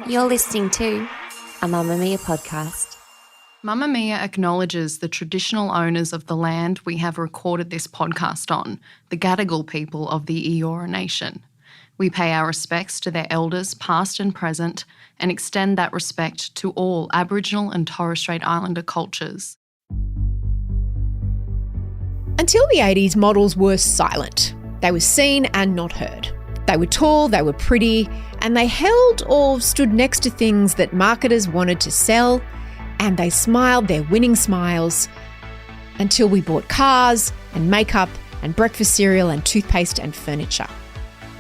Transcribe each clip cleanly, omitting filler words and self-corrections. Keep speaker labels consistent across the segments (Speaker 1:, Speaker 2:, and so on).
Speaker 1: You're listening to a Mamamia podcast.
Speaker 2: Mamamia acknowledges the traditional owners of the land we have recorded this podcast on, the Gadigal people of the Eora Nation. We pay our respects to their elders, past and present, and extend that respect to all Aboriginal and Torres Strait Islander cultures.
Speaker 3: Until the 80s, models were silent. They were seen and not heard. They were tall, they were pretty, and they held or stood next to things that marketers wanted to sell, and they smiled their winning smiles until we bought cars and makeup and breakfast cereal and toothpaste and furniture.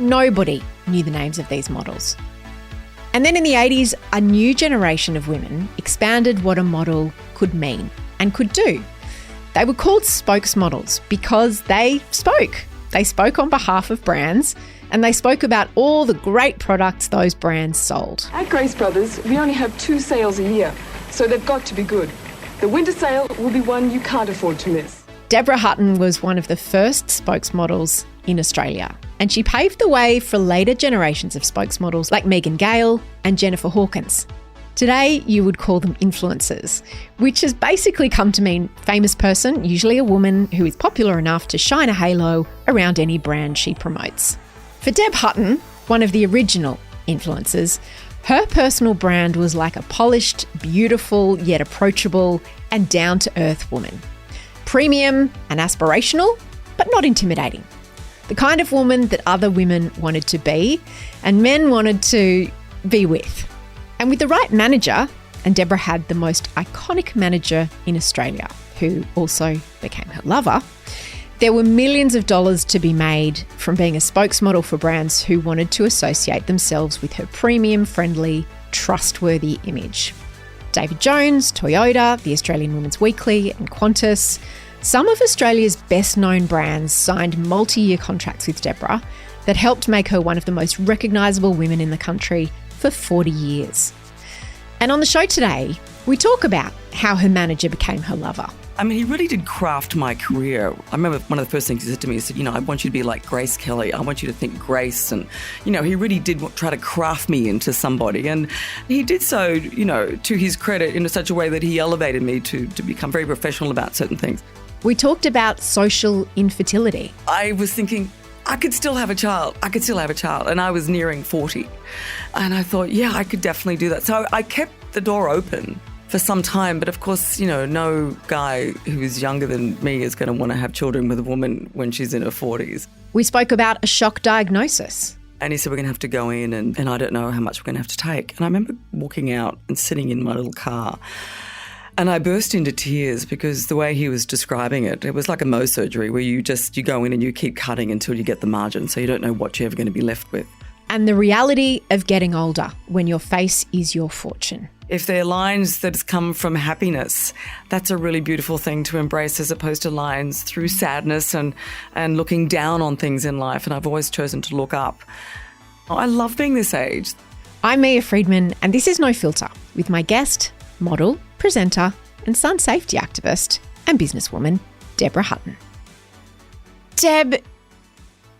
Speaker 3: Nobody knew the names of these models. And then in the 80s, a new generation of women expanded what a model could mean and could do. They were called spokesmodels because they spoke. They spoke on behalf of brands, and they spoke about all the great products those brands sold.
Speaker 4: At Grace Brothers, we only have 2 sales a year, so they've got to be good. The winter sale will be one you can't afford to miss.
Speaker 3: Deborah Hutton was one of the first spokesmodels in Australia, and she paved the way for later generations of spokesmodels like Megan Gale and Jennifer Hawkins. Today, you would call them influencers, which has basically come to mean famous person, usually a woman who is popular enough to shine a halo around any brand she promotes. For Deb Hutton, one of the original influencers, her personal brand was like a polished, beautiful, yet approachable and down-to-earth woman. Premium and aspirational, but not intimidating. The kind of woman that other women wanted to be and men wanted to be with. And with the right manager, and Deborah had the most iconic manager in Australia, who also became her lover, there were millions of dollars to be made from being a spokesmodel for brands who wanted to associate themselves with her premium, friendly, trustworthy image. David Jones, Toyota, the Australian Women's Weekly, and Qantas, some of Australia's best-known brands signed multi-year contracts with Deborah that helped make her one of the most recognisable women in the country for 40 years. And on the show today, we talk about how her manager became her lover.
Speaker 5: I mean, he really did craft my career. I remember one of the first things he said to me, he said, I want you to be like Grace Kelly. I want you to think Grace. And, he really did try to craft me into somebody. And he did so, to his credit in such a way that he elevated me to become very professional about certain things.
Speaker 3: We talked about social infertility.
Speaker 5: I was thinking, I could still have a child. And I was nearing 40. And I thought, yeah, I could definitely do that. So I kept the door open for some time. But of course, no guy who is younger than me is going to want to have children with a woman when she's in her 40s.
Speaker 3: We spoke about a shock diagnosis.
Speaker 5: And he said, we're going to have to go in and I don't know how much we're going to have to take. And I remember walking out and sitting in my little car. And I burst into tears because the way he was describing it, it was like a Mohs surgery where you go in and you keep cutting until you get the margin, so you don't know what you're ever going to be left with.
Speaker 3: And the reality of getting older when your face is your fortune.
Speaker 5: If they're lines that come from happiness, that's a really beautiful thing to embrace as opposed to lines through sadness and looking down on things in life. And I've always chosen to look up. I love being this age.
Speaker 3: I'm Mia Friedman, and this is No Filter with my guest, model, presenter and sun safety activist and businesswoman, Deborah Hutton. Deb,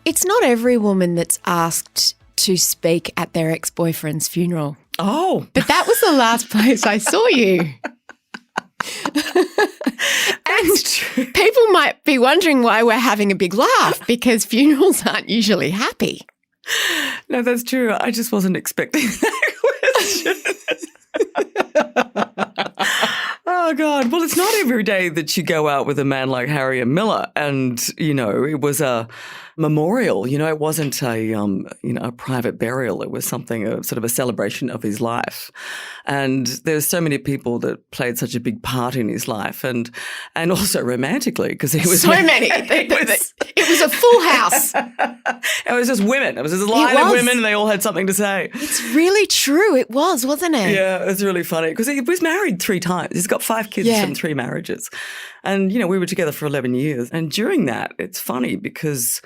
Speaker 3: it's not every woman that's asked to speak at their ex-boyfriend's funeral.
Speaker 5: Oh.
Speaker 3: But that was the last place I saw you.
Speaker 5: That's true.
Speaker 3: People might be wondering why we're having a big laugh because funerals aren't usually happy.
Speaker 5: No, that's true. I just wasn't expecting that question. Oh, God. Well, it's not every day that you go out with a man like Harry and Miller. And, it was a memorial. It wasn't a private burial. It was something, sort of a celebration of his life. And there's so many people that played such a big part in his life and also romantically because he was
Speaker 3: so many. It was a full house.
Speaker 5: It was just women. It was just a line of women and they all had something to say.
Speaker 3: It's really true. It was, wasn't it?
Speaker 5: Yeah, it's really funny because he was married 3 times. He's got 5 kids from 3 marriages. And, we were together for 11 years. And during that, it's funny because,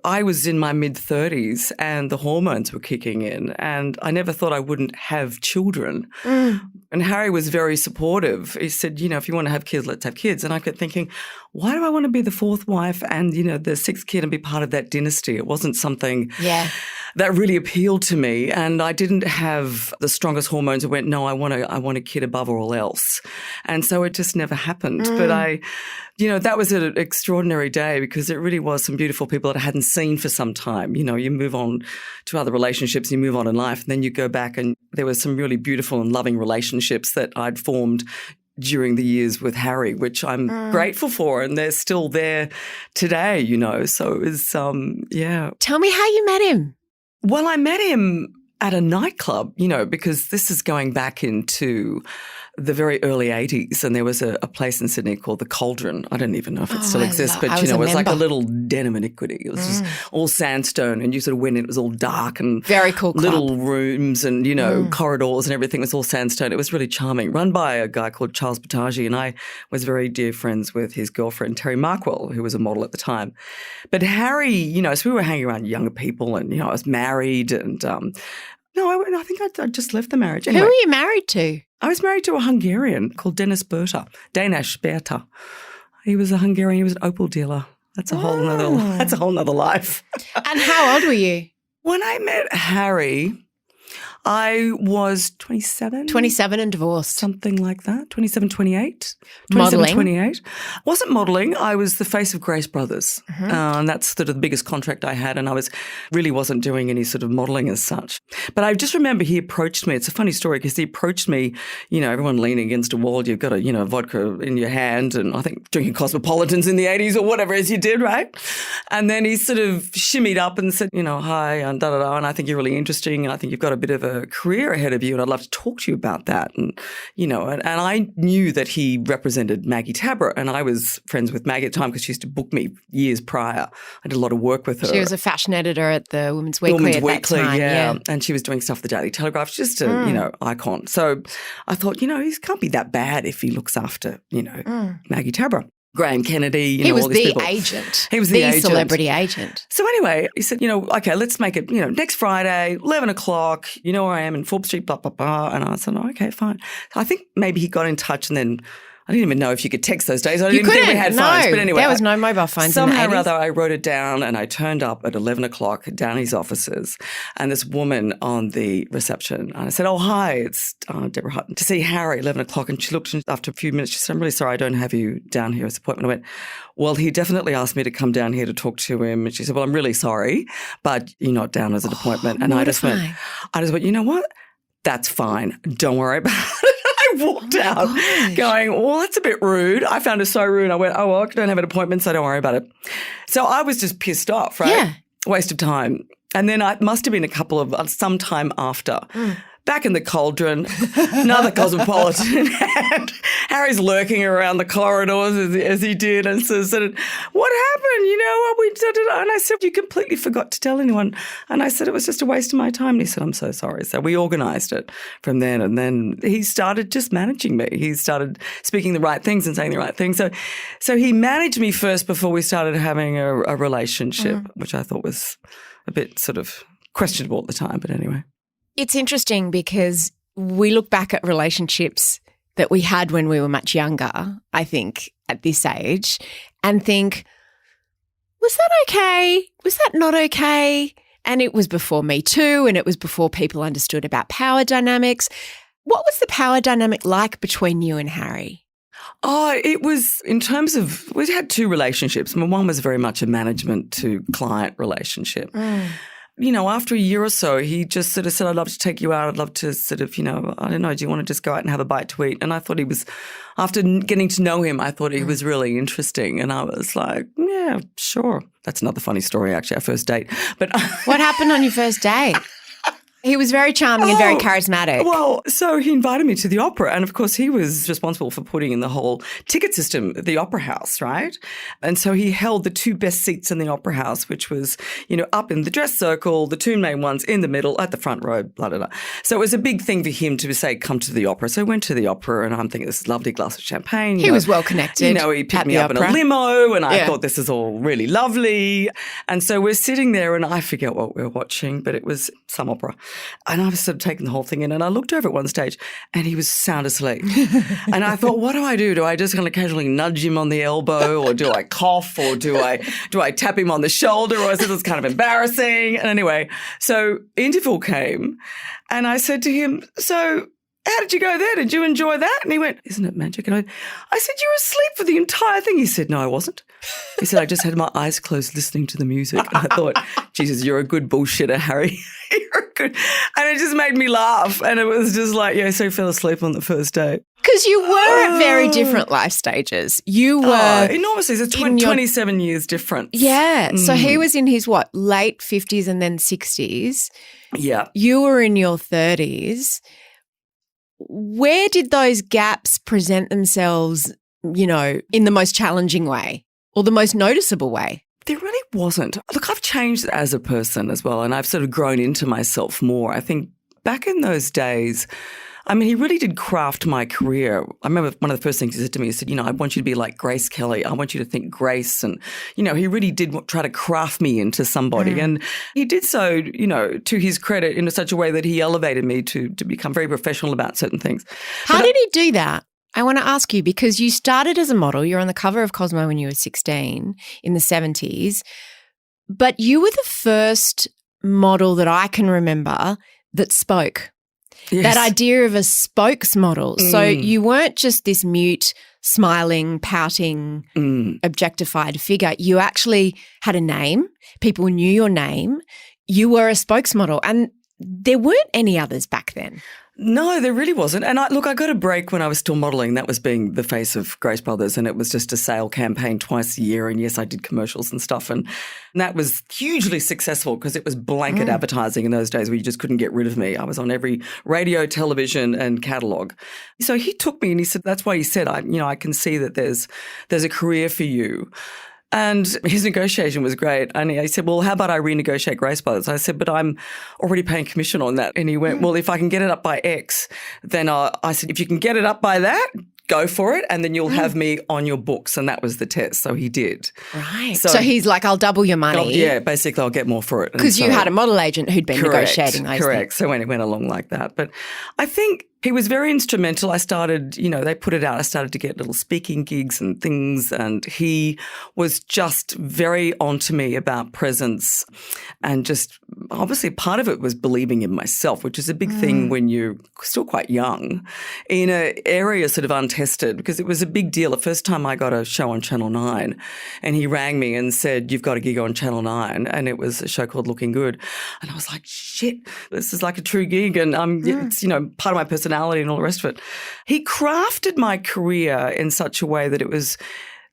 Speaker 5: I was in my mid-30s and the hormones were kicking in and I never thought I wouldn't have children. And Harry was very supportive. He said, if you want to have kids, let's have kids. And I kept thinking, why do I want to be the 4th wife and, the 6th kid and be part of that dynasty? It wasn't something that really appealed to me. And I didn't have the strongest hormones. I went, no, I want a kid above all else. And so it just never happened. But that was an extraordinary day because it really was some beautiful people that I hadn't seen for some time. You move on to other relationships, you move on in life, and then you go back and there were some really beautiful and loving relationships that I'd formed during the years with Harry, which I'm grateful for, and they're still there today, So it was,
Speaker 3: Tell me how you met him.
Speaker 5: Well, I met him at a nightclub, because this is going back into the very early 80s, and there was a place in Sydney called the Cauldron. I don't even know if it still exists, but it was like a little den of iniquity. It was just all sandstone, and you sort of went in, it was all dark and
Speaker 3: very cool club.
Speaker 5: Little rooms and, corridors and everything was all sandstone. It was really charming, run by a guy called Charles Battaggi, and I was very dear friends with his girlfriend, Terry Markwell, who was a model at the time. But Harry, so we were hanging around younger people, and, I was married and I think I just left the marriage. Anyway,
Speaker 3: who were you married to?
Speaker 5: I was married to a Hungarian called Danish Berta. He was a Hungarian. He was an opal dealer. That's a whole nother life.
Speaker 3: And how old were you?
Speaker 5: When I met Harry, I was 27.
Speaker 3: 27 and divorced.
Speaker 5: Something like that. 27, 28.
Speaker 3: Modelling?
Speaker 5: 28. Wasn't modelling. I was the face of Grace Brothers. And that's sort of the biggest contract I had, and I really wasn't doing any sort of modelling as such. But I just remember he approached me. It's a funny story because he approached me, everyone leaning against a wall. You've got a, vodka in your hand, and I think drinking Cosmopolitans in the 80s or whatever as you did, right? And then he sort of shimmied up and said, hi, and da-da-da, and I think you're really interesting, and I think you've got a bit of a career ahead of you, and I'd love to talk to you about that. And, and I knew that he represented Maggie Tabra, and I was friends with Maggie at the time because she used to book me years prior. I did a lot of work with her.
Speaker 3: She was a fashion editor at the Women's Weekly that time.
Speaker 5: Yeah. And she was doing stuff for the Daily Telegraph. She's just a, icon. So I thought, he can't be that bad if he looks after, Maggie Tabra. Graham Kennedy,
Speaker 3: he was
Speaker 5: all these people.
Speaker 3: Agent.
Speaker 5: He was the agent.
Speaker 3: Celebrity agent.
Speaker 5: So anyway, he said, okay, let's make it, next Friday, 11 o'clock, where I am in Forbes Street, blah, blah, blah. And I said, okay, fine. So I think maybe he got in touch, and then I didn't even know if you could text those days. I didn't even think we had phones. But anyway,
Speaker 3: there was no mobile phones
Speaker 5: somehow
Speaker 3: in the 80s.
Speaker 5: or other, I wrote it down, and I turned up at 11 o'clock down his offices, and this woman on the reception, and I said, oh, hi, it's Deborah Hutton, to see Harry, 11 o'clock. And she looked, and after a few minutes, she said, I'm really sorry, I don't have you down here as an appointment. I went, well, he definitely asked me to come down here to talk to him. And she said, well, I'm really sorry, but you're not down as an appointment. And I just went, you know what? That's fine. Don't worry about it. I walked out going, well, that's a bit rude. I found it so rude. I went, oh, well, I don't have an appointment, so don't worry about it. So I was just pissed off, right?
Speaker 3: Yeah.
Speaker 5: Waste of time. And then it must have been some time after. Back in the Cauldron, another Cosmopolitan, and Harry's lurking around the corridors as he did, and so said, what happened? And I said, you completely forgot to tell anyone. And I said, it was just a waste of my time. And he said, I'm so sorry. So we organised it from then, and then he started just managing me. He started speaking the right things and saying the right things. So he managed me first before we started having a relationship, which I thought was a bit sort of questionable at the time, but anyway.
Speaker 3: It's interesting because we look back at relationships that we had when we were much younger, I think, at this age, and think, was that okay? Was that not okay? And it was before Me Too, and it was before people understood about power dynamics. What was the power dynamic like between you and Harry?
Speaker 5: Oh, it was in terms of, we had two relationships. One was very much a management to client relationship. After a year or so, he just sort of said, I'd love to take you out. I'd love to sort of, I don't know, do you want to just go out and have a bite to eat? And I thought he was, after getting to know him, I thought he was really interesting. And I was like, yeah, sure. That's another funny story, actually, our first date. But
Speaker 3: what happened on your first date? He was very charming and very charismatic.
Speaker 5: Well, so he invited me to the opera. And, of course, he was responsible for putting in the whole ticket system at the opera house, right? And so he held the two best seats in the opera house, which was, up in the dress circle, the two main ones in the middle, at the front row, blah, blah, blah. So it was a big thing for him to say, come to the opera. So I went to the opera, and I'm thinking this lovely glass of champagne.
Speaker 3: He was well connected.
Speaker 5: He picked me up in a limo, and I thought this is all really lovely. And so we're sitting there, and I forget what we were watching, but it was some opera. And I was sort of taking the whole thing in, and I looked over at one stage and he was sound asleep. And I thought, what do I do? Do I just kind of casually nudge him on the elbow, or do I cough, or do I tap him on the shoulder? Or I said, it's kind of embarrassing. And anyway, so interval came and I said to him, so how did you go there? Did you enjoy that? And he went, isn't it magic? And I said, you were asleep for the entire thing. He said, no, I wasn't. He said, I just had my eyes closed listening to the music. And I thought, Jesus, you're a good bullshitter, Harry. You're good. And it just made me laugh. And it was just like, yeah, so he fell asleep on the first day.
Speaker 3: Because you were at very different life stages. You were
Speaker 5: enormously. It's 27 years difference.
Speaker 3: Yeah. So he was in his, late 50s and then 60s.
Speaker 5: Yeah.
Speaker 3: You were in your 30s. Where did those gaps present themselves, in the most challenging way or the most noticeable way?
Speaker 5: There really wasn't. Look, I've changed as a person as well, and I've sort of grown into myself more. I think back in those days, he really did craft my career. I remember one of the first things he said to me, he said, I want you to be like Grace Kelly. I want you to think Grace. And, he really did try to craft me into somebody. And he did so, to his credit, in such a way that he elevated me to become very professional about certain things.
Speaker 3: How did he do that? I want to ask you, because you started as a model. You're on the cover of Cosmo when you were 16 in the 70s. But you were the first model that I can remember that spoke. Yes. That idea of a spokesmodel. So you weren't just this mute, smiling, pouting, objectified figure. You actually had a name. People knew your name. You were a spokesmodel, and there weren't any others back then.
Speaker 5: No, there really wasn't. And I got a break when I was still modelling. That was being the face of Grace Brothers, and it was just a sale campaign twice a year. And yes, I did commercials and stuff. And that was hugely successful because it was blanket advertising in those days where you just couldn't get rid of me. I was on every radio, television and catalogue. So he took me and he said, that's why he said, I can see that there's a career for you. And his negotiation was great. And he said, well, how about I renegotiate Grace Brothers? I said, but I'm already paying commission on that. And he went, well, if I can get it up by X, then I said, if you can get it up by that, go for it, and then you'll have me on your books. And that was the test. So he did.
Speaker 3: Right. So he's like, I'll double your money.
Speaker 5: Yeah, basically I'll get more for it.
Speaker 3: Because you had a model agent who'd been negotiating those
Speaker 5: Correct.
Speaker 3: things.
Speaker 5: So when it went along like that. But I think he was very instrumental. I started, they put it out. I started to get little speaking gigs and things, and he was just very onto me about presence, and just obviously part of it was believing in myself, which is a big thing when you're still quite young in an area sort of untested, because it was a big deal. The first time I got a show on Channel 9 and he rang me and said, you've got a gig on Channel 9, and it was a show called Looking Good. And I was like, shit, this is like a true gig, and it's, part of my personality and all the rest of it. He crafted my career in such a way that it was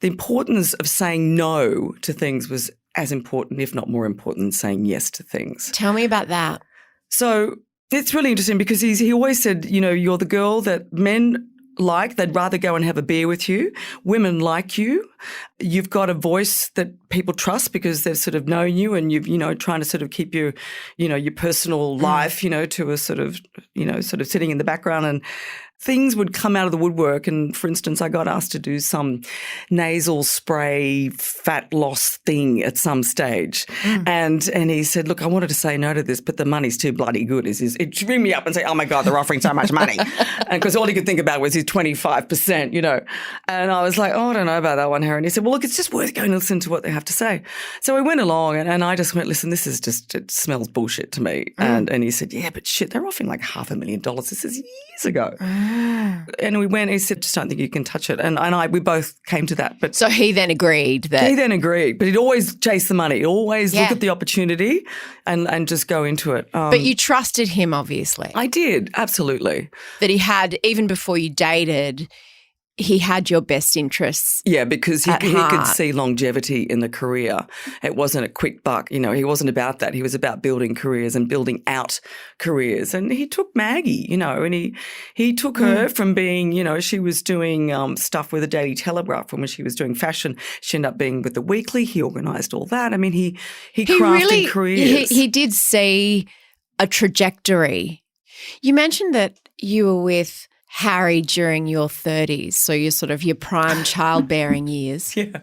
Speaker 5: the importance of saying no to things was as important, if not more important, than saying yes to things.
Speaker 3: Tell me about that.
Speaker 5: So it's really interesting because he always said, you're the girl that men like. They'd rather go and have a beer with you. Women like you. You've got a voice that people trust because they've sort of known you, and you've, trying to sort of keep your, your personal life, to a sort of sitting in the background, and things would come out of the woodwork. And for instance, I got asked to do some nasal spray fat loss thing at some stage. And he said, look, I wanted to say no to this, but the money's too bloody good. It'd ring me up and say, oh my God, they're offering so much money. And because all he could think about was his 25%, And I was like, oh, I don't know about that one, Harry. And he said, well, look, it's just worth going to listen to what they have to say. So we went along and I just went, listen, it smells bullshit to me. And he said, yeah, but shit, they're offering like $500,000. This is years ago. And we went, he said, just don't think you can touch it. And we both came to that. But
Speaker 3: so he then agreed that.
Speaker 5: He then agreed, but he'd always chase the money. He'd always look at the opportunity and just go into it.
Speaker 3: But you trusted him, obviously.
Speaker 5: I did, absolutely.
Speaker 3: That he had, even before you dated, he had your best interests.
Speaker 5: Yeah, because he could see longevity in the career. It wasn't a quick buck. He wasn't about that. He was about building careers and building out careers. And he took Maggie, and he took her from being, she was doing stuff with the Daily Telegraph, and when she was doing fashion, she ended up being with the Weekly. He organised all that. I mean, he crafted careers.
Speaker 3: He did see a trajectory. You mentioned that you were with Harry during your 30s, so you're sort of your prime childbearing years.
Speaker 5: Yeah.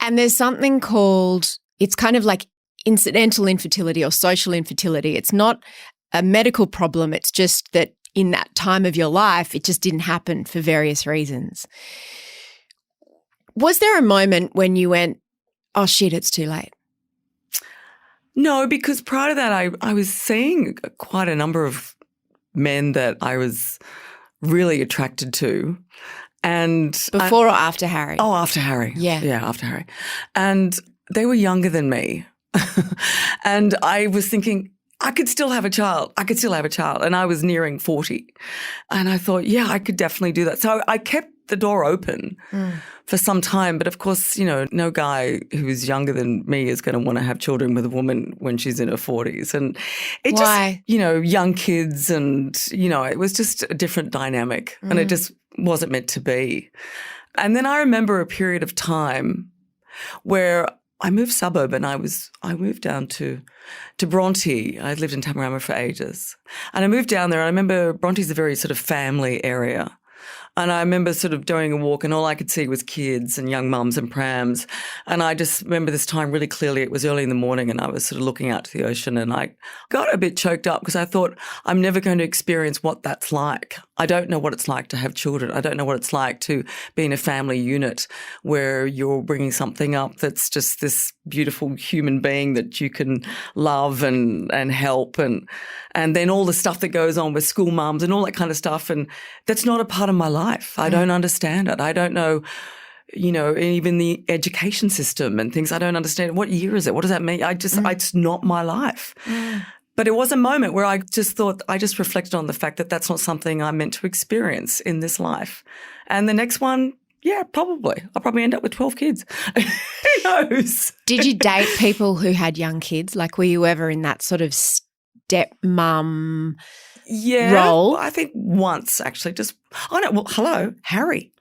Speaker 3: And there's something called, it's kind of like incidental infertility or social infertility. It's not a medical problem. It's just that in that time of your life, it just didn't happen for various reasons. Was there a moment when you went, oh shit, it's too late?
Speaker 5: No, because prior to that, I was seeing quite a number of men that I was really attracted to. And
Speaker 3: before or after Harry?
Speaker 5: Oh, after Harry.
Speaker 3: Yeah.
Speaker 5: Yeah, after Harry. And they were younger than me. And I was thinking, I could still have a child. And I was nearing 40. And I thought, yeah, I could definitely do that. So I kept the door open for some time. But of course, no guy who's younger than me is going to want to have children with a woman when she's in her 40s. And it
Speaker 3: Why?
Speaker 5: just, young kids and, it was just a different dynamic and it just wasn't meant to be. And then I remember a period of time where I moved suburb and I moved down to Bronte. I lived in Tamarama for ages. And I moved down there and I remember Bronte's a very sort of family area. And I remember sort of doing a walk and all I could see was kids and young mums and prams. And I just remember this time really clearly. It was early in the morning and I was sort of looking out to the ocean and I got a bit choked up because I thought I'm never going to experience what that's like. I don't know what it's like to have children. I don't know what it's like to be in a family unit where you're bringing something up that's just this beautiful human being that you can love and help and then all the stuff that goes on with school mums and all that kind of stuff. And that's not a part of my life. I don't understand it. I don't know, even the education system and things. I don't understand. What year is it? What does that mean? It's not my life. But it was a moment where I just reflected on the fact that that's not something I'm meant to experience in this life. And the next one, yeah, probably. I'll probably end up with 12 kids. Who knows?
Speaker 3: Did you date people who had young kids? Like, were you ever in that sort of stepmom role?
Speaker 5: I think once actually. Hello, Harry.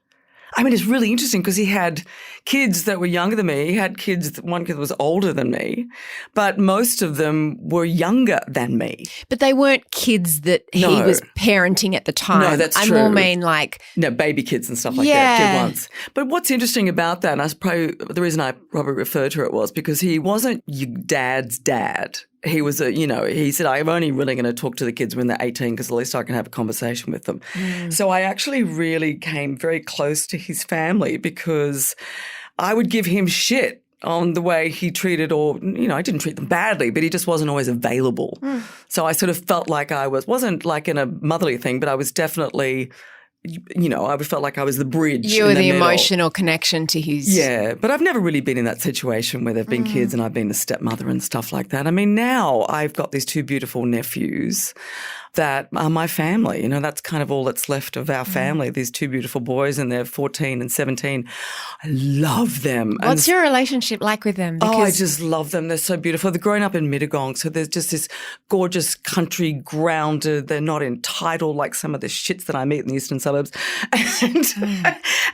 Speaker 5: I mean, it's really interesting because he had kids that were younger than me. He had one kid was older than me, but most of them were younger than me.
Speaker 3: But they weren't kids that he was parenting at the time.
Speaker 5: No, that's true.
Speaker 3: I more mean like...
Speaker 5: No, baby kids and stuff like that, kid once. But what's interesting about that, and that's probably the reason I probably referred to it was because he wasn't your dad's dad. He was he said, I'm only really going to talk to the kids when they're 18 because at least I can have a conversation with them. So I actually really came very close to his family because I would give him shit on the way he treated I didn't treat them badly, but he just wasn't always available. So I sort of felt like I wasn't like in a motherly thing, but I was definitely... I felt like I was the bridge.
Speaker 3: You were the emotional connection to his...
Speaker 5: Yeah, but I've never really been in that situation where there have been kids and I've been a stepmother and stuff like that. I mean, now I've got these two beautiful nephews that are my family. That's kind of all that's left of our family, these two beautiful boys and they're 14 and 17. I love them.
Speaker 3: What's your relationship like with them?
Speaker 5: I just love them. They're so beautiful. They're growing up in Mittagong, so there's just this gorgeous country grounded. They're not entitled like some of the shits that I meet in the eastern suburbs.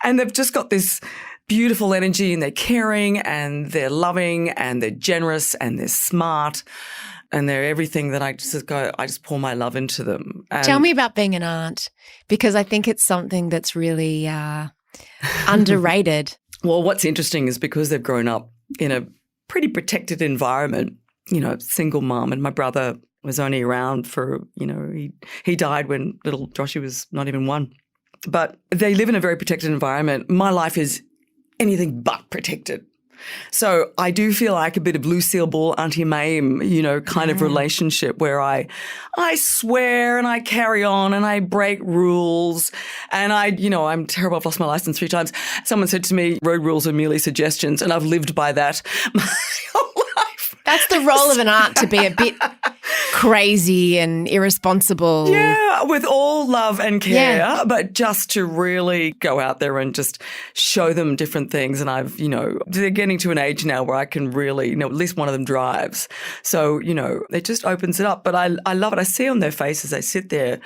Speaker 5: And they've just got this beautiful energy and they're caring and they're loving and they're generous and they're smart. And they're everything that I just pour my love into them. And
Speaker 3: tell me about being an aunt, because I think it's something that's really underrated.
Speaker 5: Well, what's interesting is because they've grown up in a pretty protected environment, single mum, and my brother was only around for, he died when little Joshy was not even 1. But they live in a very protected environment. My life is anything but protected. So I do feel like a bit of Lucille Ball, Auntie Mame, kind of relationship where I swear and I carry on and I break rules and I'm terrible. I've lost my license 3 times. Someone said to me, road rules are merely suggestions, and I've lived by that my whole life.
Speaker 3: That's the role of an aunt, to be a bit crazy and irresponsible.
Speaker 5: Yeah, with all love and care, but just to really go out there and just show them different things. And they're getting to an age now where I can really, at least one of them drives. So, it just opens it up. But I love it. I see on their faces, they sit there,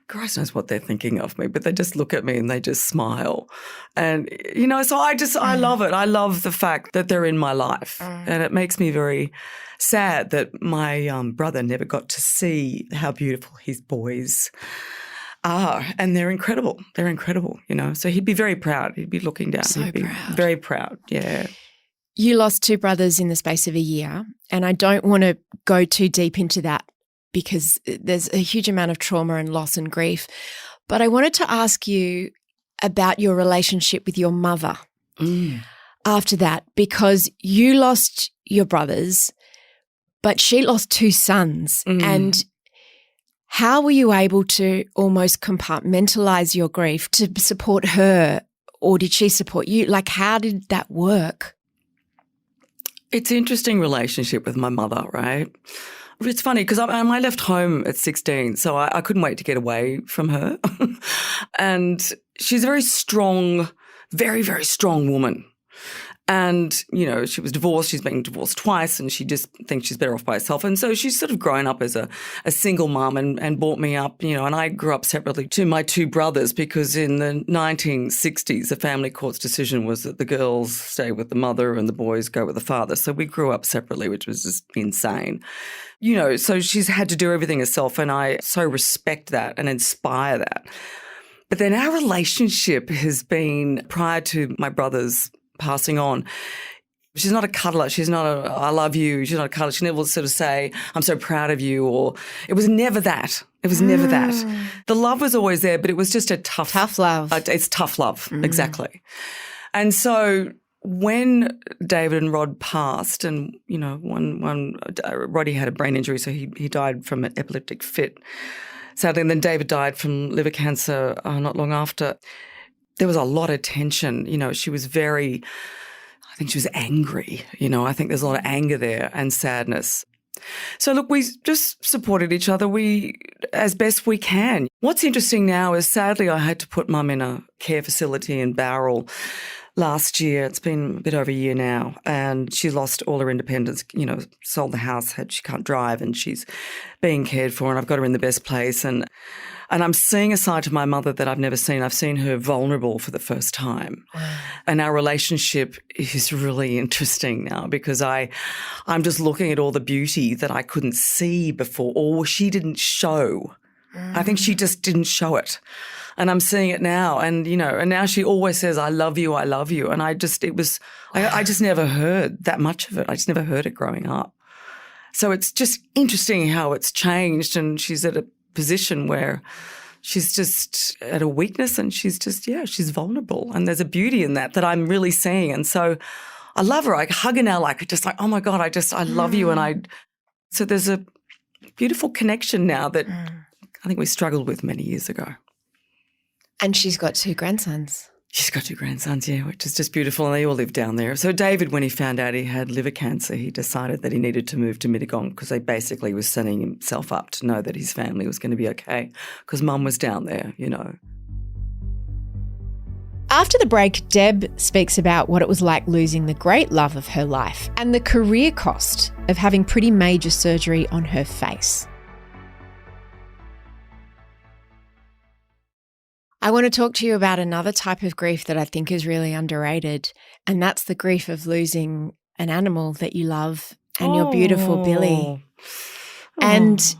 Speaker 5: Christ knows what they're thinking of me, but they just look at me and they just smile. And, so I love it. I love the fact that they're in my life. And it makes me very sad that my brother never got to see how beautiful his boys are. And they're incredible. They're incredible, So he'd be very proud. He'd be looking down.
Speaker 3: So
Speaker 5: he'd be
Speaker 3: proud.
Speaker 5: Very proud, yeah.
Speaker 3: You lost 2 brothers in the space of a year, and I don't want to go too deep into that because there's a huge amount of trauma and loss and grief. But I wanted to ask you about your relationship with your mother after that, because you lost your brothers, but she lost 2 sons. And how were you able to almost compartmentalize your grief to support her, or did she support you? Like, how did that work?
Speaker 5: It's an interesting relationship with my mother, right? It's funny because I left home at 16, so I couldn't wait to get away from her. And she's a very strong, very, very strong woman. And, you know, she was divorced. She's been divorced twice, and she just thinks she's better off by herself. And so she's sort of grown up as a single mum and brought me up, you know, and I grew up separately to my 2 brothers because in the 1960s, the family court's decision was that the girls stay with the mother and the boys go with the father. So we grew up separately, which was just insane. You know, so she's had to do everything herself, and I so respect that and inspire that. But then our relationship has been, prior to my brothers passing on, she's not a cuddler. She's not a I love you. She's not a cuddler. She never will sort of say, I'm so proud of you, or it was never that. It was never that. The love was always there, but it was just a tough
Speaker 3: love.
Speaker 5: It's tough love, exactly. And so when David and Rod passed, and, you know, Roddy had a brain injury, so he died from an epileptic fit, sadly, and then David died from liver cancer not long after. There was a lot of tension. You know, she was I think she was angry. You know, I think there's a lot of anger there and sadness. So look, we just supported each other as best we can. What's interesting now is, sadly, I had to put Mum in a care facility in Bowral last year. It's been a bit over a year now, and she lost all her independence, you know, sold the house, she can't drive, and she's being cared for, and I've got her in the best place. And I'm seeing a side to my mother that I've never seen. I've seen her vulnerable for the first time. And our relationship is really interesting now because I'm just looking at all the beauty that I couldn't see before, or she didn't show. I think she just didn't show it. And I'm seeing it now. And, you know, and now she always says, I love you, I love you. And I just never heard that much of it. I just never heard it growing up. So it's just interesting how it's changed, and she's at a position where she's just at a weakness, and she's vulnerable. And there's a beauty in that I'm really seeing. And so I love her. I hug her now oh my God, I love you. And so there's a beautiful connection now that I think we struggled with many years ago.
Speaker 3: And she's got 2 grandsons.
Speaker 5: She's got 2 grandsons, yeah, which is just beautiful, and they all live down there. So David, when he found out he had liver cancer, he decided that he needed to move to Mittagong because they basically was setting himself up to know that his family was going to be okay because Mum was down there, you know.
Speaker 3: After the break, Deb speaks about what it was like losing the great love of her life and the career cost of having pretty major surgery on her face. I want to talk to you about another type of grief that I think is really underrated, and that's the grief of losing an animal that you love and your beautiful Billy. And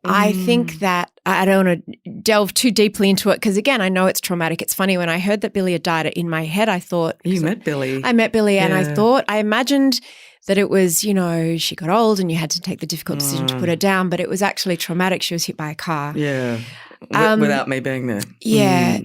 Speaker 3: I think that I don't want to delve too deeply into it because, again, I know it's traumatic. It's funny, when I heard that Billy had died, in my head I thought—
Speaker 5: You met Billy.
Speaker 3: I met Billy, and I imagined that it was, you know, she got old and you had to take the difficult decision to put her down, but it was actually traumatic. She was hit by a car.
Speaker 5: Yeah. Without me being there.
Speaker 3: Yeah.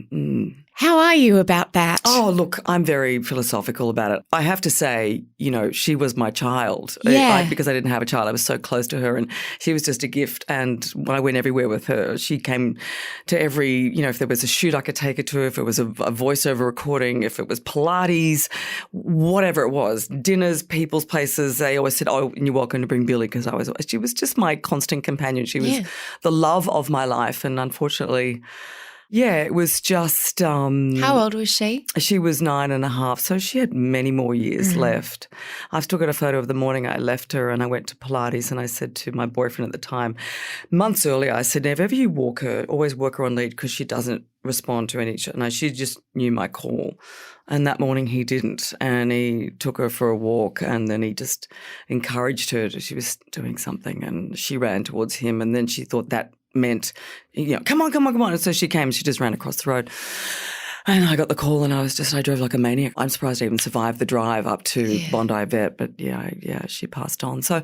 Speaker 3: How are you about that?
Speaker 5: Oh, look, I'm very philosophical about it. I have to say, you know, she was my child.
Speaker 3: Yeah.
Speaker 5: Because I didn't have a child, I was so close to her, and she was just a gift. And when I went everywhere with her, she came to every, you know, if there was a shoot, I could take her to, if it was a voiceover recording, if it was Pilates, whatever it was, dinners, people's places. They always said, oh, and you're welcome to bring Billy, because she was just my constant companion. She was the love of my life. And unfortunately, yeah, it was just—
Speaker 3: How old was she?
Speaker 5: She was 9.5, so she had many more years left. I've still got a photo of the morning I left her and I went to Pilates, and I said to my boyfriend at the time, months earlier, I said, if ever you walk her, always work her on lead because she doesn't respond to any— No, she just knew my call. And that morning he didn't, and he took her for a walk, and then he just encouraged her. She was doing something and she ran towards him, and then she thought that meant, you know, come on. And so she came, she just ran across the road. And I got the call and I drove like a maniac. I'm surprised I even survived the drive up to Bondi Vet, but she passed on. So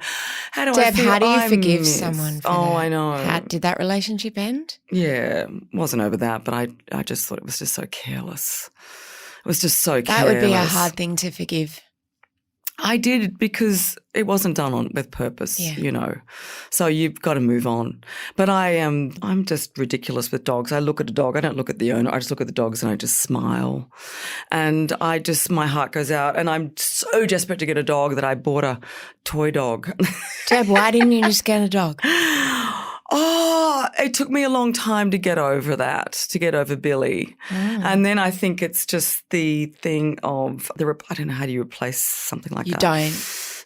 Speaker 5: how do I
Speaker 3: Deb,
Speaker 5: feel?
Speaker 3: how do you forgive someone for that?
Speaker 5: I know.
Speaker 3: How did that relationship end?
Speaker 5: Yeah, wasn't over that, but I just thought it was just so careless. It was just so careless.
Speaker 3: That would be a hard thing to forgive.
Speaker 5: I did, because it wasn't done with purpose, So you've got to move on. But I'm just ridiculous with dogs. I look at a dog, I don't look at the owner, I just look at the dogs and I just smile. And my heart goes out, and I'm so desperate to get a dog that I bought a toy dog.
Speaker 3: Deb, why didn't you just get a dog?
Speaker 5: Oh, it took me a long time to get over that, to get over Billy. And then I think it's just the thing of I don't know, how do you replace something like that?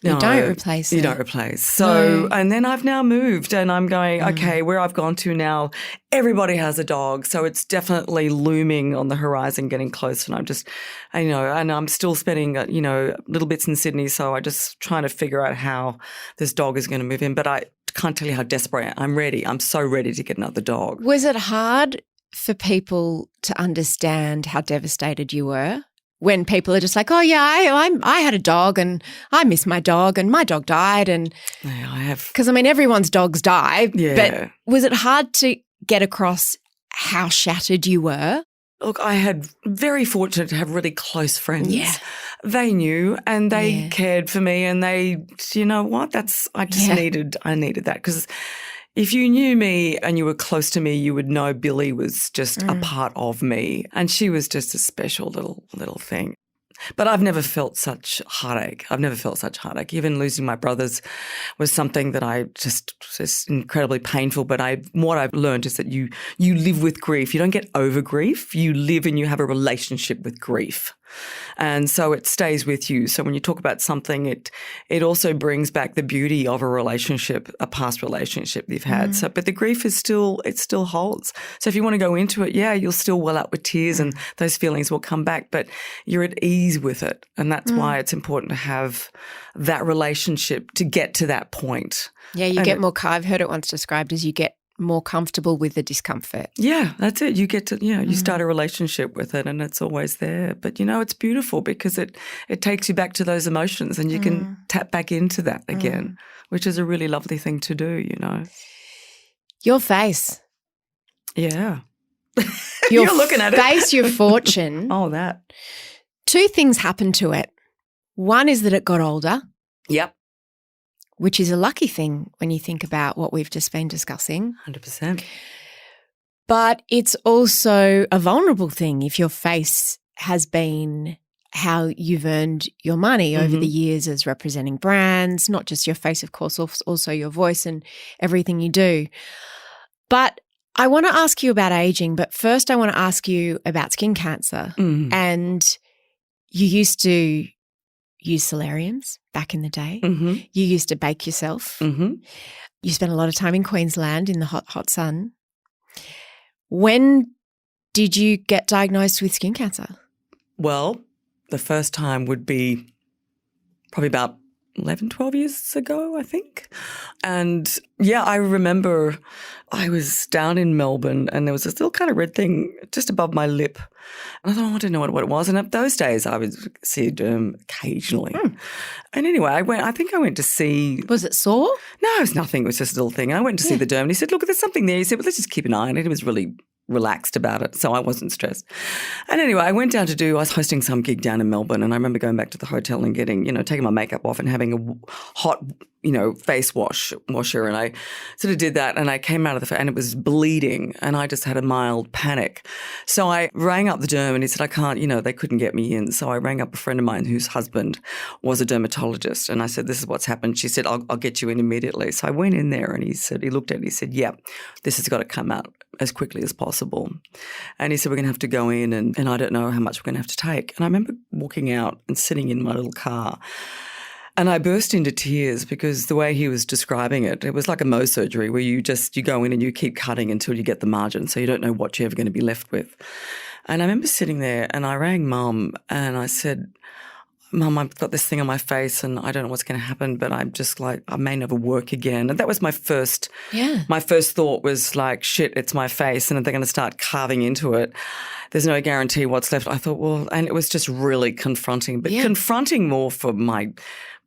Speaker 5: You don't replace it. You don't replace. So, and then I've now moved and I'm going, okay, where I've gone to now, everybody has a dog. So it's definitely looming on the horizon, getting closer. And I'm just, and I'm still spending, little bits in Sydney. So I just trying to figure out how this dog is going to move in. But I can't tell you how desperate I am. I'm ready. I'm so ready to get another dog.
Speaker 3: Was it hard for people to understand how devastated you were? When people are just like, oh, yeah, I had a dog and I miss my dog and my dog died. And
Speaker 5: yeah, I have.
Speaker 3: Because, everyone's dogs die.
Speaker 5: Yeah.
Speaker 3: But was it hard to get across how shattered you were?
Speaker 5: Look, I had very fortunate to have really close friends.
Speaker 3: Yeah.
Speaker 5: They knew and they cared for me, and they, you know what, I needed that, because if you knew me and you were close to me, you would know Billy was just a part of me, and she was just a special little thing. But I've never felt such heartache. Even losing my brothers was something that I just incredibly painful. But what I've learned is that you live with grief. You don't get over grief. You live and you have a relationship with grief. And so it stays with you. So when you talk about something, it also brings back the beauty of a relationship, a past relationship you've had. So, but the grief is still holds. So if you want to go into it, you'll still well up with tears and those feelings will come back, but you're at ease with it. And that's why it's important to have that relationship to get to that point. Yeah,
Speaker 3: you get more, I've heard it once described as you get more comfortable with the discomfort.
Speaker 5: Yeah, that's it. You get to, you start a relationship with it and it's always there. But, it's beautiful because it takes you back to those emotions and you can tap back into that again, which is a really lovely thing to do,
Speaker 3: Your face.
Speaker 5: Yeah.
Speaker 3: You're
Speaker 5: looking at
Speaker 3: face, your fortune.
Speaker 5: Oh, that.
Speaker 3: 2 things happened to it. One is that it got older.
Speaker 5: Yep.
Speaker 3: Which is a lucky thing when you think about what we've just been discussing.
Speaker 5: 100%.
Speaker 3: But it's also a vulnerable thing if your face has been how you've earned your money over the years as representing brands, not just your face, of course, also your voice and everything you do. But I want to ask you about aging, but first I want to ask you about skin cancer. And you used to use solariums back in the day. You used to bake yourself. You spent a lot of time in Queensland in the hot, hot sun. When did you get diagnosed with skin cancer?
Speaker 5: Well, the first time would be probably about 11, 12 years ago, I think. And I remember I was down in Melbourne and there was this little kind of red thing just above my lip. And I thought, I want to know what it was. And at those days, I would see a derm occasionally. And anyway, I went to see.
Speaker 3: Was it sore?
Speaker 5: No, it was nothing. It was just a little thing. I went to see the derm and he said, look, there's something there. He said, well, let's just keep an eye on it. He was really relaxed about it, so I wasn't stressed. And anyway, I went down I was hosting some gig down in Melbourne, and I remember going back to the hotel and getting, taking my makeup off and having a hot, face washer, and I sort of did that, and I came out of and it was bleeding, and I just had a mild panic. So I rang up the derm, and he said, I can't, they couldn't get me in. So I rang up a friend of mine whose husband was a dermatologist, and I said, this is what's happened. She said, I'll get you in immediately. So I went in there, and he looked at it, he said, this has got to come out as quickly as possible. And he said, we're going to have to go in and I don't know how much we're going to have to take. And I remember walking out and sitting in my little car and I burst into tears because the way he was describing it was like a Mohs surgery where you go in and you keep cutting until you get the margin so you don't know what you're ever going to be left with. And I remember sitting there and I rang Mum and I said, Mum, I've got this thing on my face and I don't know what's going to happen, but I'm just like, I may never work again. And that was my first thought was like, shit, it's my face and they're going to start carving into it. There's no guarantee what's left. I thought, well, and it was just really confronting, but confronting more for my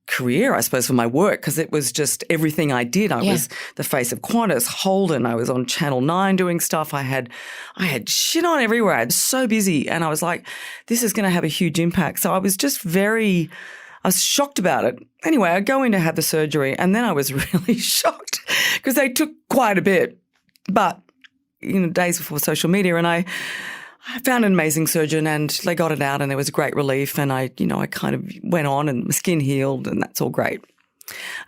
Speaker 5: career, I suppose, for my work, because it was just everything I did. I was the face of Qantas, Holden. I was on Channel 9 doing stuff. I had shit on everywhere. I was so busy and I was like, this is going to have a huge impact. So I was just I was shocked about it. Anyway, I go in to have the surgery and then I was really shocked because they took quite a bit. But, days before social media, and I found an amazing surgeon and they got it out and there was a great relief and I kind of went on and my skin healed and that's all great.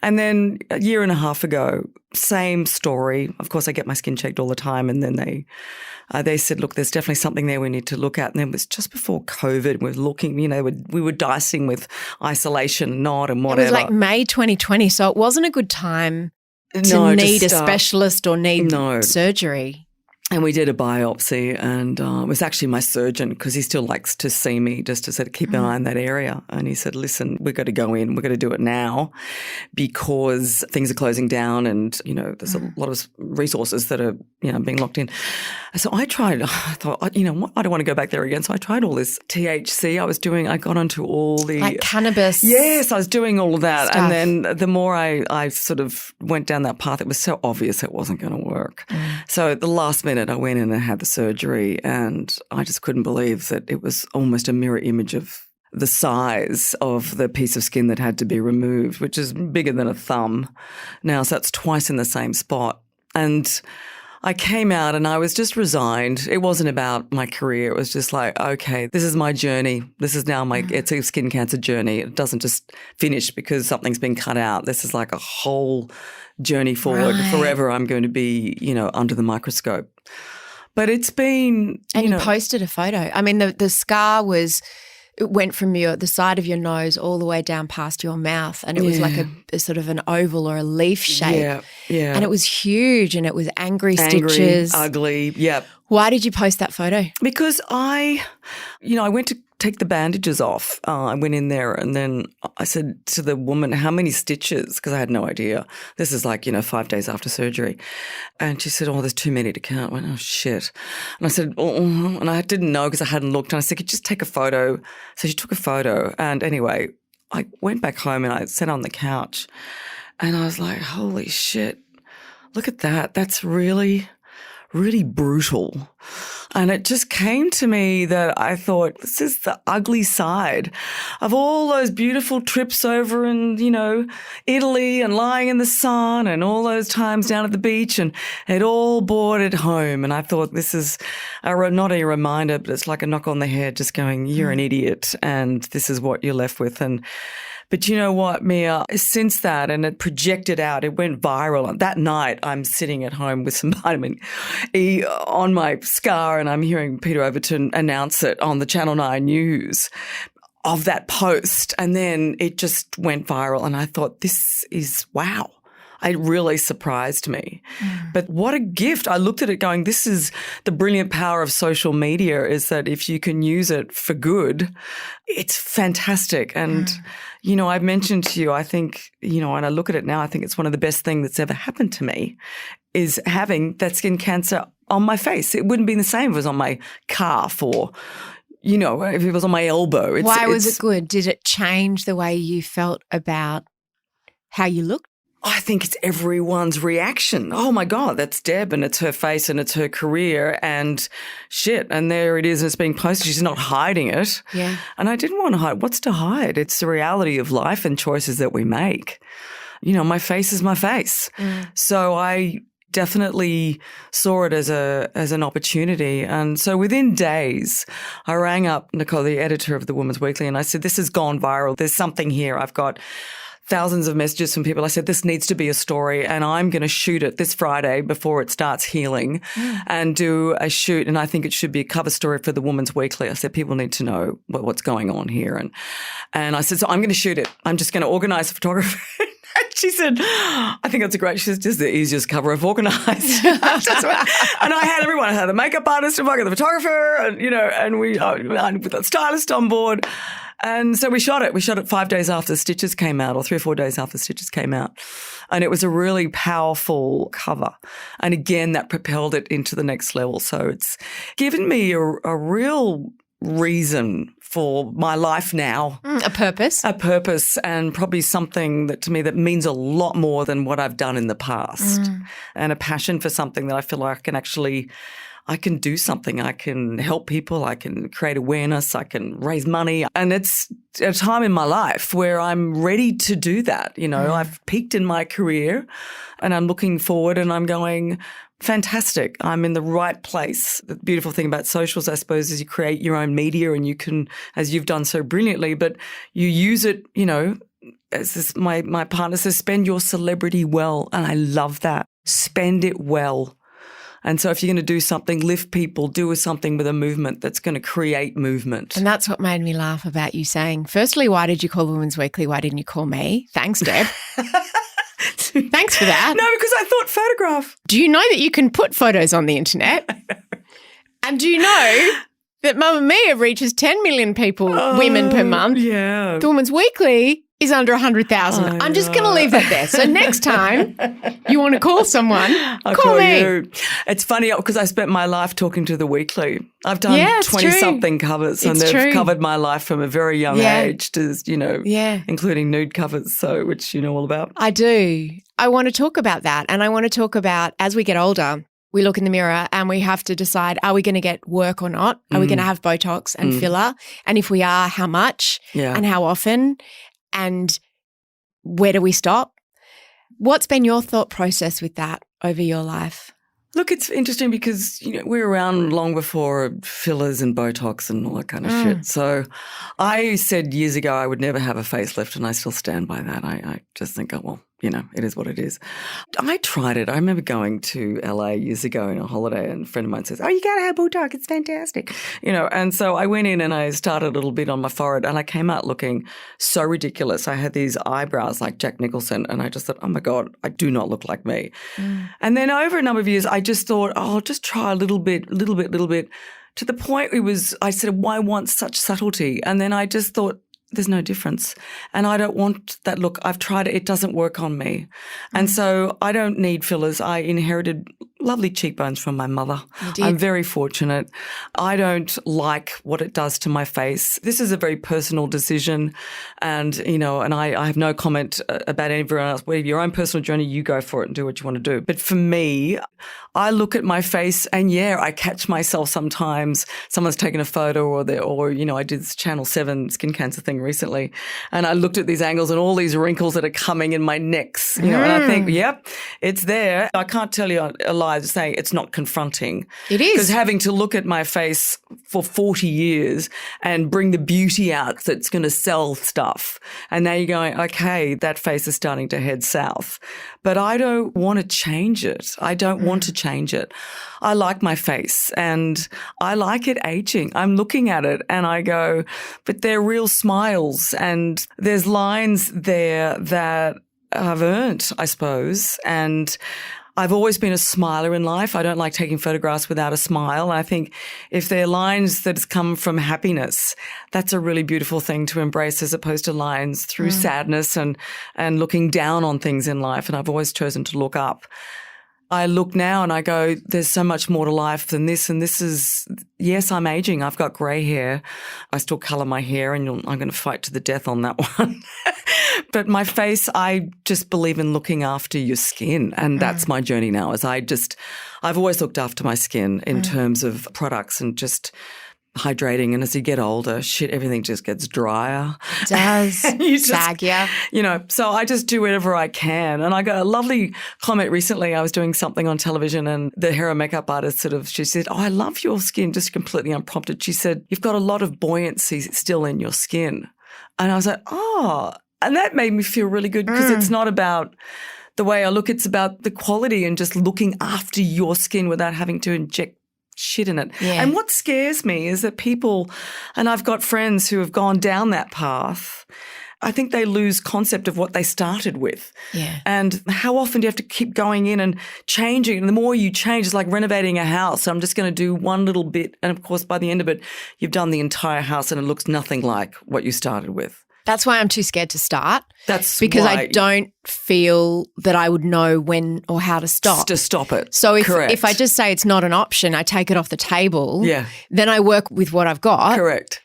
Speaker 5: And then a year and a half ago, same story. Of course, I get my skin checked all the time and then they said, look, there's definitely something there we need to look at. And it was just before COVID. We're looking, we were dicing with isolation, not and whatever.
Speaker 3: It was like May 2020, so it wasn't a good time to need a specialist or need surgery.
Speaker 5: And we did a biopsy and it was actually my surgeon because he still likes to see me just to sort of keep an eye on that area. And he said, listen, we've got to go in. We've got to do it now because things are closing down and, there's a lot of resources that are, being locked in. So I thought, I don't want to go back there again. So I tried all this THC I got onto all the...
Speaker 3: Like cannabis.
Speaker 5: Yes, I was doing all of that.
Speaker 3: Stuff.
Speaker 5: And then the more I sort of went down that path, it was so obvious it wasn't going to work. So at the last minute, I went in and had the surgery and I just couldn't believe that it was almost a mirror image of the size of the piece of skin that had to be removed, which is bigger than a thumb now. So that's twice in the same spot. And I came out and I was just resigned. It wasn't about my career. It was just like, okay, this is my journey. This is now it's a skin cancer journey. It doesn't just finish because something's been cut out. This is like a whole journey forward. Right. Forever I'm going to be, under the microscope. But it's been,
Speaker 3: And you posted a photo. I mean, the scar it went from the side of your nose all the way down past your mouth and it was like a sort of an oval or a leaf shape.
Speaker 5: Yeah.
Speaker 3: And it was huge and it was angry stitches.
Speaker 5: Ugly, yeah.
Speaker 3: Why did you post that photo?
Speaker 5: Because I went to take the bandages off. I went in there and then I said to the woman, how many stitches? Because I had no idea. This is like, 5 days after surgery. And she said, oh, there's too many to count. I went, oh, shit. And I said, and I didn't know because I hadn't looked. And I said, could you just take a photo? So she took a photo. And anyway, I went back home and I sat on the couch and I was like, holy shit, look at that. That's really, really brutal. And it just came to me that I thought, this is the ugly side of all those beautiful trips over in, Italy and lying in the sun and all those times down at the beach and it all brought it home. And I thought this is not a reminder, but it's like a knock on the head just going, you're an idiot and this is what you're left with. But you know what, Mia, since that, and it projected out, it went viral. That night, I'm sitting at home with some vitamin E on my scar and I'm hearing Peter Overton announce it on the Channel 9 News of that post. And then it just went viral and I thought, this is wow. It really surprised me. But what a gift. I looked at it going, this is the brilliant power of social media is that if you can use it for good, it's fantastic. And, I've mentioned to you, I think, when I look at it now, I think it's one of the best things that's ever happened to me is having that skin cancer on my face. It wouldn't be the same if it was on my calf or, if it was on my elbow.
Speaker 3: Why was it good? Did it change the way you felt about how you looked?
Speaker 5: I think it's everyone's reaction. Oh, my God, that's Deb and it's her face and it's her career and shit. And there it is. It's being posted. She's not hiding it.
Speaker 3: Yeah.
Speaker 5: And I didn't want to hide. What's to hide? It's the reality of life and choices that we make. My face is my face. So I definitely saw it as an opportunity. And so within days, I rang up Nicole, the editor of the Women's Weekly, and I said, this has gone viral. There's something here. I've got thousands of messages from people. I said, this needs to be a story and I'm going to shoot it this Friday before it starts healing and do a shoot. And I think it should be a cover story for the Women's Weekly. I said, people need to know what's going on here. And I said, so I'm going to shoot it. I'm just going to organise a photographer and She said, I think that's great. She said, just the easiest cover I've organised. And I had everyone. I had the makeup artist, I got the photographer, and we with the stylist on board. And so we shot it. We shot it 5 days after the stitches came out, or 3 or 4 days after the stitches came out. And it was a really powerful cover. And again, that propelled it into the next level. So it's given me a real reason for my life now.
Speaker 3: A purpose.
Speaker 5: A purpose, and probably something that to me that means a lot more than what I've done in the past. And a passion for something that I feel like I can do something. I can help people. I can create awareness. I can raise money. And it's a time in my life where I'm ready to do that. I've peaked in my career and I'm looking forward and I'm going, fantastic. I'm in the right place. The beautiful thing about socials, I suppose, is you create your own media and you can, as you've done so brilliantly, but you use it, as my partner says, spend your celebrity well. And I love that. Spend it well. And so if you're going to do something, lift people, do something with a movement that's going to create movement.
Speaker 3: And that's what made me laugh about you saying, firstly, why did you call Women's Weekly? Why didn't you call me? Thanks, Deb. Thanks for that.
Speaker 5: No, because I thought photograph.
Speaker 3: Do you know that you can put photos on the internet? And do you know that Mamamia reaches 10 million women per month?
Speaker 5: Yeah.
Speaker 3: The Women's Weekly is under 100,000. I'm just going to leave that there. So next time you want to call someone, call me.
Speaker 5: You. It's funny because I spent my life talking to the Weekly. I've done 20-something covers and they've covered my life from a very young age to, including nude covers, so which you know all about.
Speaker 3: I do. I want to talk about that, and I want to talk about as we get older, we look in the mirror and we have to decide, are we going to get work or not? Are we going to have Botox and filler? And if we are, how much and how often? And where do we stop? What's been your thought process with that over your life?
Speaker 5: Look, it's interesting because, we're around long before fillers and Botox and all that kind of shit. So I said years ago I would never have a facelift, and I still stand by that. I just think, it is what it is. I tried it. I remember going to LA years ago on a holiday, and a friend of mine says, you got to have Botox. It's fantastic. And so I went in and I started a little bit on my forehead and I came out looking so ridiculous. I had these eyebrows like Jack Nicholson and I just thought, oh my God, I do not look like me. And then over a number of years, I just thought, I'll just try a little bit, to the point I said, why want such subtlety? And then I just thought, there's no difference. And I don't want that look. I've tried it. It doesn't work on me. And so I don't need fillers. I inherited lovely cheekbones from my mother. I'm very fortunate. I don't like what it does to my face. This is a very personal decision. And, and I have no comment about everyone else. Well, your own personal journey, you go for it and do what you want to do. But for me, I look at my face and I catch myself sometimes. Someone's taken a photo or I did this Channel 7 skin cancer thing recently and I looked at these angles and all these wrinkles that are coming in my necks, and I think, yep, it's there. I can't tell you a lie to say it's not confronting.
Speaker 3: It is.
Speaker 5: Because having to look at my face for 40 years and bring the beauty out that's going to sell stuff. And now you're going, okay, that face is starting to head south. But I don't want to change it. I don't want to change it. I like my face and I like it aging. I'm looking at it and I go, but they're real smiles and there's lines there that I've earned, I suppose. And I've always been a smiler in life. I don't like taking photographs without a smile. I think if they're lines that come from happiness, that's a really beautiful thing to embrace as opposed to lines through sadness and looking down on things in life. And I've always chosen to look up. I look now and I go, there's so much more to life than this. And this is, yes, I'm aging. I've got grey hair. I still colour my hair and I'm going to fight to the death on that one. But my face, I just believe in looking after your skin. And that's my journey now I've always looked after my skin in terms of products and just hydrating. And as you get older, everything just gets drier.
Speaker 3: It does.
Speaker 5: Saggier. So I just do whatever I can. And I got a lovely comment recently. I was doing something on television and the hair and makeup artist she said, I love your skin, just completely unprompted. She said, you've got a lot of buoyancy still in your skin. And I was like, and that made me feel really good because it's not about the way I look, it's about the quality and just looking after your skin without having to inject shit in it. Yeah. And what scares me is that people, and I've got friends who have gone down that path I think they lose concept of what they started with.
Speaker 3: Yeah.
Speaker 5: And how often do you have to keep going in and changing? And the more you change, it's like renovating a house. I'm just going to do one little bit. And of course, by the end of it, you've done the entire house and it looks nothing like what you started with.
Speaker 3: That's why I'm too scared to start.
Speaker 5: That's
Speaker 3: because
Speaker 5: why.
Speaker 3: I don't feel that I would know when or how to stop.
Speaker 5: To stop it.
Speaker 3: So
Speaker 5: Correct.
Speaker 3: if I just say it's not an option, I take it off the table,
Speaker 5: Yeah.
Speaker 3: then I work with what I've got.
Speaker 5: Correct.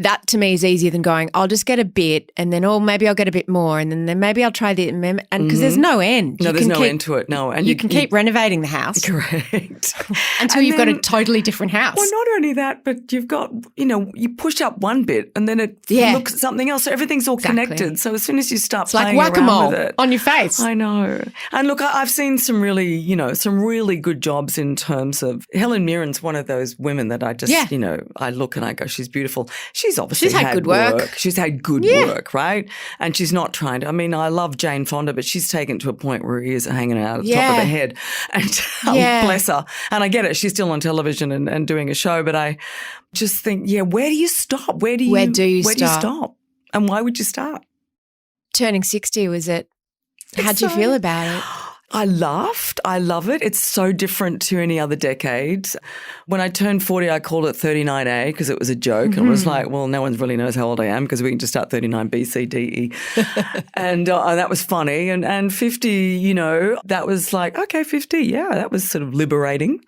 Speaker 3: That to me is easier than going, I'll just get a bit and then, maybe I'll get a bit more and then maybe I'll try this. And because there's no end.
Speaker 5: No, there's no end to it. No. And
Speaker 3: you can keep renovating the house.
Speaker 5: Correct.
Speaker 3: Until you've got a totally different house.
Speaker 5: Well, not only that, but you've got, you push up one bit and then it looks at something else. So everything's all connected. So as soon as you start playing
Speaker 3: like whack-a-mole
Speaker 5: around with it.
Speaker 3: on your face.
Speaker 5: I know. And look, I've seen some really good jobs in terms of, Helen Mirren's one of those women that I just, I look and I go, she's beautiful. She's obviously
Speaker 3: had good work.
Speaker 5: She's had good work, right? And she's not trying to, I love Jane Fonda, but she's taken to a point where ears are hanging out of the top of her head. And bless her. And I get it. She's still on television and doing a show, but I just think, where do you stop? Where do you stop? And why would you start?
Speaker 3: Turning 60, was it? How'd you feel about it?
Speaker 5: I laughed. I love it. It's so different to any other decade. When I turned 40, I called it 39A because it was a joke. And it was like, well, no one really knows how old I am because we can just start 39 B, C, D, E. And that was funny. And 50, that was like, okay, 50, yeah, that was sort of liberating.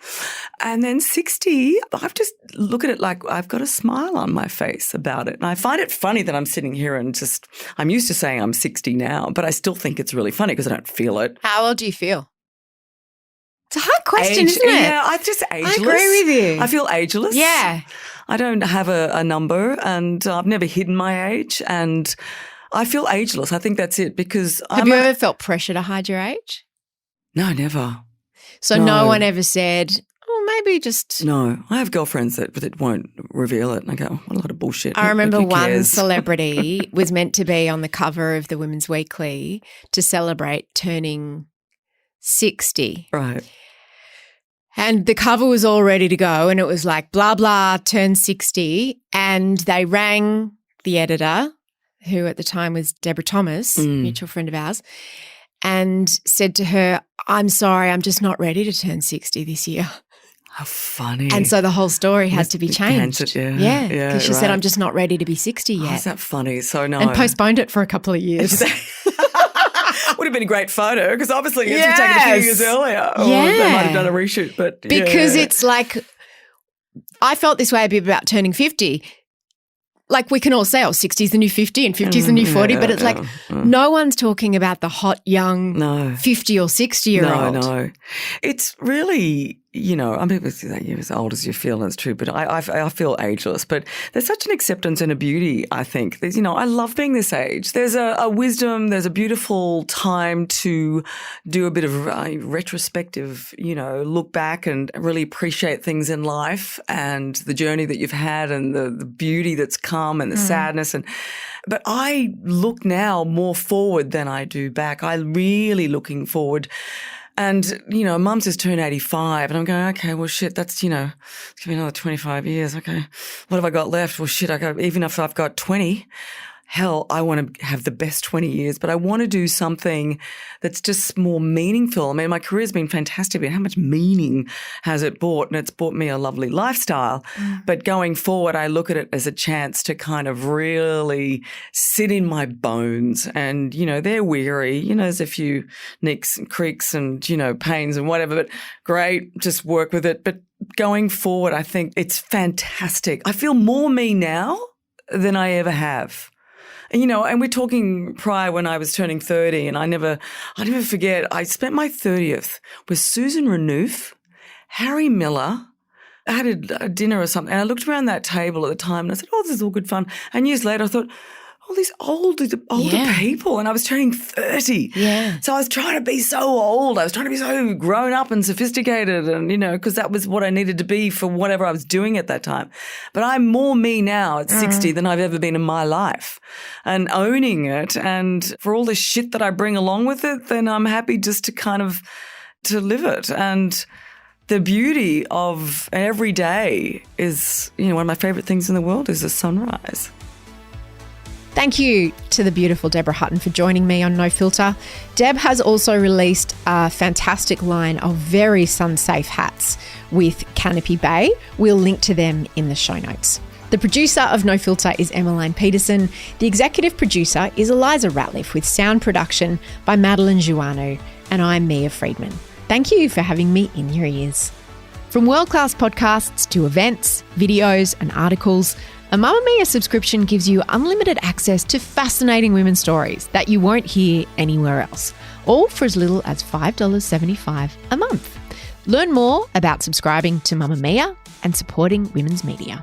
Speaker 5: And then 60, I've just look at it like I've got a smile on my face about it. And I find it funny that I'm sitting here and I'm used to saying I'm 60 now, but I still think it's really funny because I don't feel it.
Speaker 3: How old do you feel? It's a hard question, isn't it?
Speaker 5: Yeah, I'm just ageless.
Speaker 3: I agree with you.
Speaker 5: I feel ageless.
Speaker 3: Yeah.
Speaker 5: I don't have a number and I've never hidden my age and I feel ageless. I think that's it because
Speaker 3: Have you ever felt pressure to hide your age?
Speaker 5: No, never.
Speaker 3: So no one ever said, maybe just...
Speaker 5: No. I have girlfriends that won't reveal it and I go, what a lot of bullshit.
Speaker 3: I remember one celebrity was meant to be on the cover of the Women's Weekly to celebrate turning 60.
Speaker 5: Right.
Speaker 3: And the cover was all ready to go and it was like, blah, blah, turn 60. And they rang the editor, who at the time was Deborah Thomas, mutual friend of ours, and said to her, I'm sorry, I'm just not ready to turn 60 this year.
Speaker 5: How funny.
Speaker 3: And so the whole story had to be changed.
Speaker 5: Yeah.
Speaker 3: Because she said, I'm just not ready to be 60 yet.
Speaker 5: Oh, is that funny? So no.
Speaker 3: And postponed it for a couple of years.
Speaker 5: Would have been a great photo because obviously it's been taken a few years earlier. Or
Speaker 3: Yeah.
Speaker 5: they might have done a reshoot. But
Speaker 3: because it's like, I felt this way a bit about turning 50. Like we can all say, 60 is the new 50 and 50 is the new 40, but it's like no one's talking about the hot, young 50 or 60-year-old.
Speaker 5: No. It's really, people say you're as old as you feel, and it's true, but I feel ageless. But there's such an acceptance and a beauty, I think. There's, I love being this age. There's a wisdom, there's a beautiful time to do a bit of retrospective, look back and really appreciate things in life and the journey that you've had and the beauty that's come and the sadness. But I look now more forward than I do back. I'm really looking forward. And, Mum's just turned 85 and I'm going, okay, well, shit, that's, it's going to be another 25 years. Okay, what have I got left? Well, shit, even if I've got 20, hell, I want to have the best 20 years, but I want to do something that's just more meaningful. My career's been fantastic, but how much meaning has it brought? And it's brought me a lovely lifestyle. But going forward, I look at it as a chance to kind of really sit in my bones. And, they're weary. There's a few nicks and creaks and, pains and whatever, but great, just work with it. But going forward, I think it's fantastic. I feel more me now than I ever have. And, and we're talking prior when I was turning 30 and I never forget, I spent my 30th with Susan Renouf, Harry Miller. I had a dinner or something and I looked around that table at the time and I said, this is all good fun. And years later I thought, these older people and I was turning 30. Yeah. So I was trying to be so old. I was trying to be so grown up and sophisticated and, because that was what I needed to be for whatever I was doing at that time. But I'm more me now at 60 than I've ever been in my life and owning it. And for all the shit that I bring along with it, then I'm happy just to kind of to live it. And the beauty of every day is, one of my favourite things in the world is the sunrise.
Speaker 3: Thank you to the beautiful Deborah Hutton for joining me on No Filter. Deb has also released a fantastic line of very sun-safe hats with Canopy Bay. We'll link to them in the show notes. The producer of No Filter is Emmeline Peterson. The executive producer is Eliza Ratliff, with sound production by Madeline Joannou. And I'm Mia Friedman. Thank you for having me in your ears. From world-class podcasts to events, videos and articles, a Mamamia subscription gives you unlimited access to fascinating women's stories that you won't hear anywhere else, all for as little as $5.75 a month. Learn more about subscribing to Mamamia and supporting women's media.